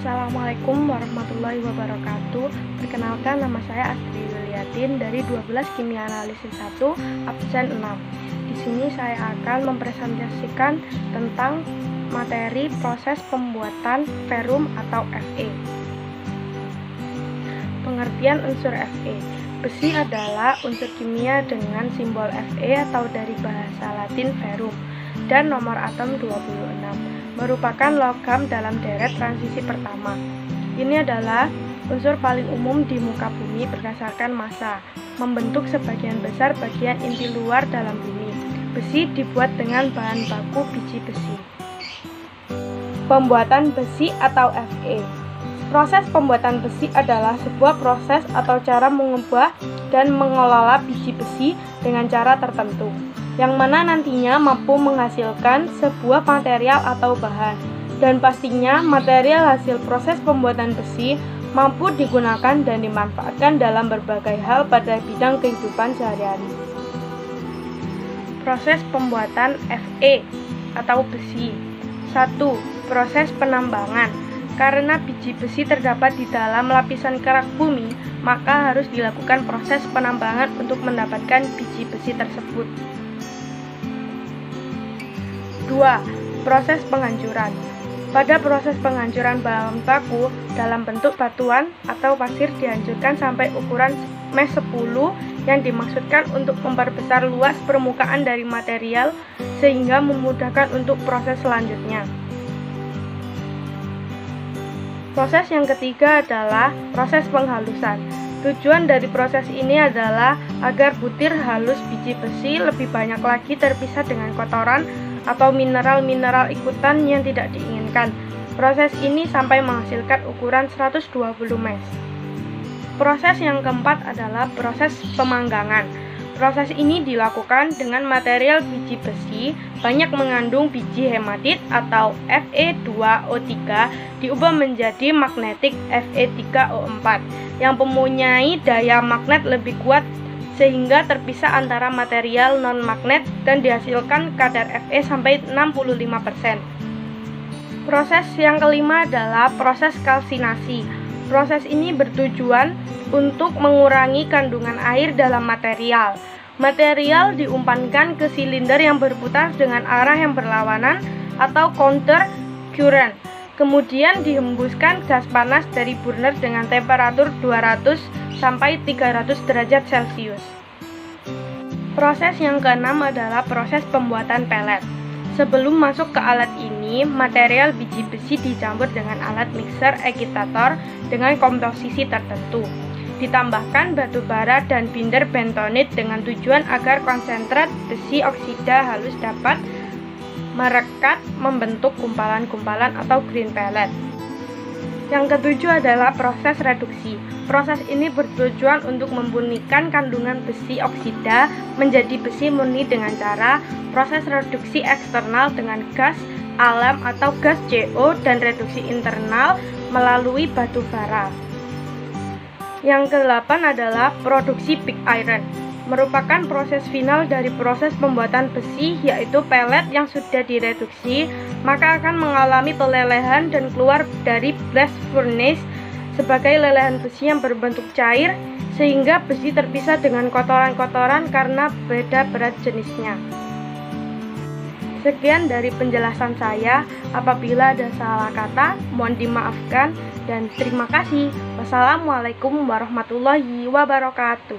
Assalamualaikum warahmatullahi wabarakatuh. Perkenalkan, nama saya Astri Yuliatin dari 12 Kimia Analisis 1, absen 6. Di sini saya akan mempresentasikan tentang materi proses pembuatan ferum atau Fe. Pengertian unsur Fe. Besi adalah unsur kimia dengan simbol Fe atau dari bahasa Latin ferum dan nomor atom 26. Merupakan logam dalam deret transisi pertama. Ini adalah unsur paling umum di muka bumi berdasarkan massa, membentuk sebagian besar bagian inti luar dalam bumi. Besi dibuat dengan bahan baku biji besi. Pembuatan besi atau Fe. Proses pembuatan besi adalah sebuah proses atau cara mengubah dan mengelola biji besi dengan cara tertentu, yang mana nantinya mampu menghasilkan sebuah material atau bahan, dan pastinya material hasil proses pembuatan besi mampu digunakan dan dimanfaatkan dalam berbagai hal pada bidang kehidupan sehari-hari. Proses pembuatan Fe atau besi. 1. Proses penambangan. Karena biji besi terdapat di dalam lapisan kerak bumi, maka harus dilakukan proses penambangan untuk mendapatkan biji besi tersebut. 2. Proses penghancuran. Pada proses penghancuran bahan baku dalam bentuk batuan atau pasir dihancurkan sampai ukuran mes 10 yang dimaksudkan untuk memperbesar luas permukaan dari material sehingga memudahkan untuk proses selanjutnya. Proses yang ketiga adalah proses penghalusan. Tujuan dari proses ini adalah agar butir halus biji besi lebih banyak lagi terpisah dengan kotoran atau mineral-mineral ikutan yang tidak diinginkan. Proses ini sampai menghasilkan ukuran 120 mes. Proses yang keempat adalah proses pemanggangan. Proses ini dilakukan dengan material biji besi banyak mengandung biji hematit atau Fe2O3 diubah menjadi magnetik Fe3O4 yang mempunyai daya magnet lebih kuat sehingga terpisah antara material non-magnet dan dihasilkan kadar Fe sampai 65%. Proses yang kelima adalah proses kalsinasi. Proses ini bertujuan untuk mengurangi kandungan air dalam material. Material diumpankan ke silinder yang berputar dengan arah yang berlawanan atau counter current. Kemudian dihembuskan gas panas dari burner dengan temperatur 200 sampai 300 derajat Celcius. Proses yang keenam adalah proses pembuatan pelet. Sebelum masuk ke alat ini, material biji besi dicampur dengan alat mixer agitator dengan komposisi tertentu. Ditambahkan batu bara dan binder bentonit dengan tujuan agar konsentrat besi oksida halus dapat merekat membentuk gumpalan-gumpalan atau green pellet. Yang ketujuh adalah proses reduksi. Proses ini bertujuan untuk memurnikan kandungan besi oksida menjadi besi murni dengan cara proses reduksi eksternal dengan gas alam atau gas CO dan reduksi internal melalui batu bara. Yang ke-8 adalah produksi pig iron. Merupakan proses final dari proses pembuatan besi, yaitu pelet yang sudah direduksi maka akan mengalami pelelehan dan keluar dari blast furnace sebagai lelehan besi yang berbentuk cair sehingga besi terpisah dengan kotoran-kotoran karena beda berat jenisnya. Sekian dari penjelasan saya. Apabila ada salah kata, mohon dimaafkan dan terima kasih. Wassalamualaikum warahmatullahi wabarakatuh.